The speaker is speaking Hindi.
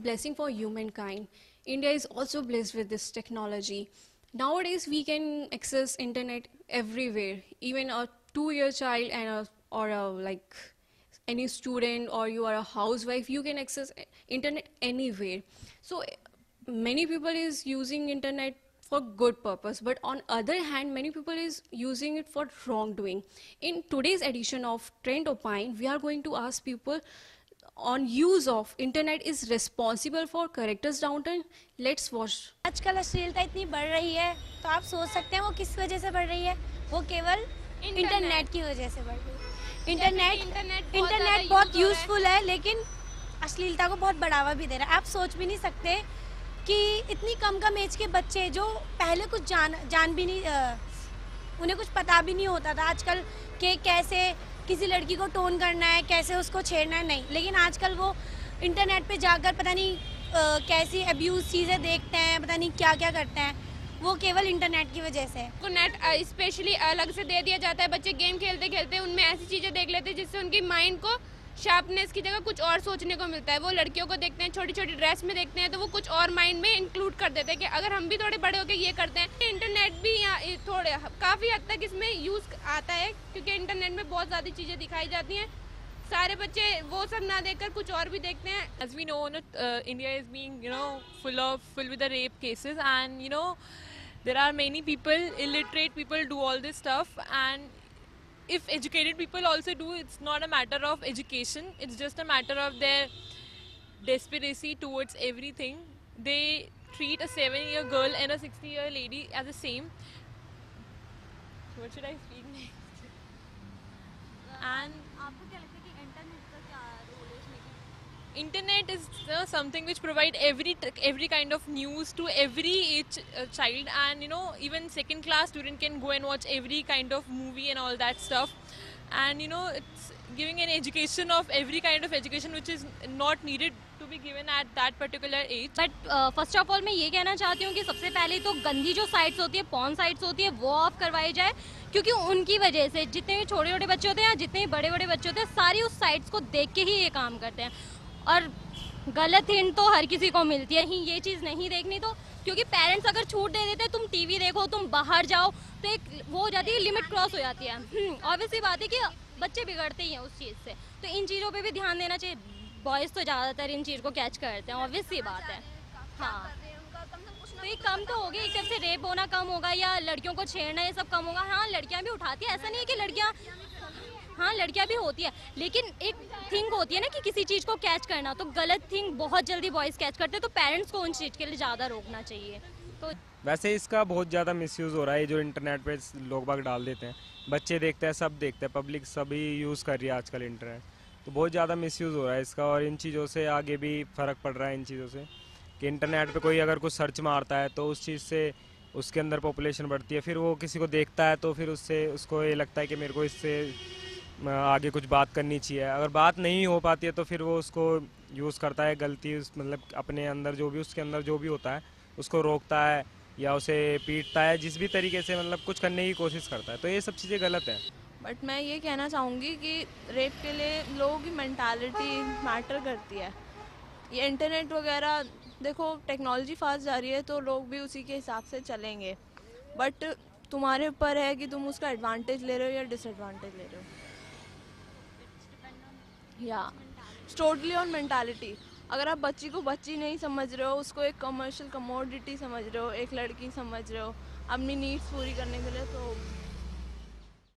blessing for humankind. India is also blessed with this technology. Nowadays, we can access internet everywhere. Even a 2-year child like any student, or you are a housewife, you can access internet anywhere. So many people is using internet for good purpose, but on other hand, many people is using it for wrongdoing. In today's edition of Trend Opine, we are going to ask people on use of internet is responsible for characters downturn. Let's watch. आजकल अश्लीलता इतनी बढ़ रही है, तो आप सोच सकते हैं वो किस वजह से बढ़ रही है। वो केवल इंटरनेट की वजह से बढ़ रही है। इंटरनेट बहुत यूजफुल है, लेकिन अश्लीलता को बहुत बढ़ावा भी दे रहा है। आप सोच भी नहीं सकते कि इतनी कम एज के बच्चे जो पहले कुछ जान भी नहीं, उन्हें कुछ पता भी नहीं होता था आजकल कि कैसे किसी लड़की को टोन करना है, कैसे उसको छेड़ना है, नहीं। लेकिन आजकल वो इंटरनेट पे जाकर पता नहीं कैसी अब्यूज चीज़ें देखते हैं, पता नहीं क्या क्या करते हैं, वो केवल इंटरनेट की वजह से। को नेट स्पेशली अलग से दे दिया जाता है। बच्चे गेम खेलते खेलते उनमें ऐसी चीज़ें देख लेते हैं जिससे उनकी माइंड को शार्पनेस की जगह कुछ और सोचने को मिलता है। वो लड़कियों को देखते हैं, छोटी छोटी ड्रेस में देखते हैं, तो वो कुछ और माइंड में इंक्लूड कर देते हैं कि अगर हम भी थोड़े बड़े होकर ये करते हैं। इंटरनेट भी यहाँ थोड़े काफ़ी हद तक इसमें यूज़ आता है, क्योंकि इंटरनेट में बहुत ज़्यादा चीज़ें दिखाई जाती हैं। सारे बच्चे वो सब ना देखकर कुछ और भी देखते हैं। As we know, India is being, full with the rape cases, and there are many people, illiterate people, do all this stuff, and if educated people also do, it's not a matter of education, it's just a matter of their desperacy towards everything. They treat a 7-year girl and a 60-year lady as the same. What should I speak next? And आपको क्या लगता है कि इंटरनेट का क्या रोल है इसमें? internet is something which provide every kind of news to every age child, and even second class student can go and watch every kind of movie and all that stuff, and it's giving an education of every kind of education which is not needed to be given at that particular age. But first of all मैं ये कहना चाहती हूँ कि सबसे पहले तो गंदी जो साइट्स होती है, पॉर्न साइट्स होती है, वो ऑफ करवाई जाए, क्योंकि उनकी वजह से जितने भी छोटे छोटे बच्चे होते हैं या जितने भी बड़े बड़े बच्चे होते हैं, सारी उस साइट्स को देख के ही ये काम करते हैं। और गलत हिंट तो हर किसी को मिलती है ही, ये चीज़ नहीं देखनी। तो क्योंकि पेरेंट्स अगर छूट दे देते हैं, तुम टीवी देखो, तुम बाहर जाओ, तो एक वो हो जाती है, लिमिट क्रॉस हो जाती है। ऑब्वियसली बात है कि बच्चे बिगड़ते ही हैं उस चीज़ से, तो इन चीज़ों पे भी ध्यान देना चाहिए। बॉयज़ तो ज़्यादातर इन चीज़ को कैच करते हैं, ऑब्वियस सी बात है। हाँ, तो ये कम तो होगी, एक तरफ से रेप होना कम होगा या लड़कियों को छेड़ना, ये सब कम होगा। हाँ, लड़कियाँ भी उठाती है, ऐसा नहीं है कि लड़कियाँ भी होती है, लेकिन एक थिंग होती है ना कि किसी चीज़ को कैच करना, तो गलत थिंग बहुत जल्दी बॉयज़ कैच करते हैं, तो पेरेंट्स को उन चीज़ के लिए ज़्यादा रोकना चाहिए। तो वैसे इसका बहुत ज़्यादा मिसयूज़ हो रहा है, जो इंटरनेट पे लोग बाग डाल देते हैं, बच्चे देखते हैं, सब देखते हैं, पब्लिक सभी यूज़ कर रही है आजकल इंटरनेट, तो बहुत ज़्यादा मिसयूज़ हो रहा है इसका। और इन चीज़ों से आगे भी फ़र्क पड़ रहा है, इन चीज़ों से कि इंटरनेट पे कोई अगर कुछ सर्च मारता है तो उस चीज़ से उसके अंदर पॉपुलेशन बढ़ती है, फिर वो किसी को देखता है तो फिर उसको ये लगता है कि मेरे को इससे आगे कुछ बात करनी चाहिए। अगर बात नहीं हो पाती है तो फिर वो उसको यूज़ करता है गलती, मतलब अपने अंदर जो भी उसके अंदर जो भी होता है उसको रोकता है या उसे पीटता है, जिस भी तरीके से मतलब कुछ करने की कोशिश करता है, तो ये सब चीज़ें गलत हैं। बट मैं ये कहना चाहूँगी कि रेप के लिए लोगों की मेंटालिटी मैटर करती है। ये इंटरनेट वगैरह देखो, टेक्नोलॉजी फास्ट जा रही है तो लोग भी उसी के हिसाब से चलेंगे, बट तुम्हारे ऊपर है कि तुम उसका एडवांटेज ले रहे हो या डिसएडवांटेज ले रहे हो। या टोटली ऑन मेंटालिटी। अगर आप बच्ची को बच्ची नहीं समझ रहे हो, उसको एक कमर्शियल कमोडिटी समझ रहे हो, एक लड़की समझ रहे हो अपनी नीड्स पूरी करने के लिए, तो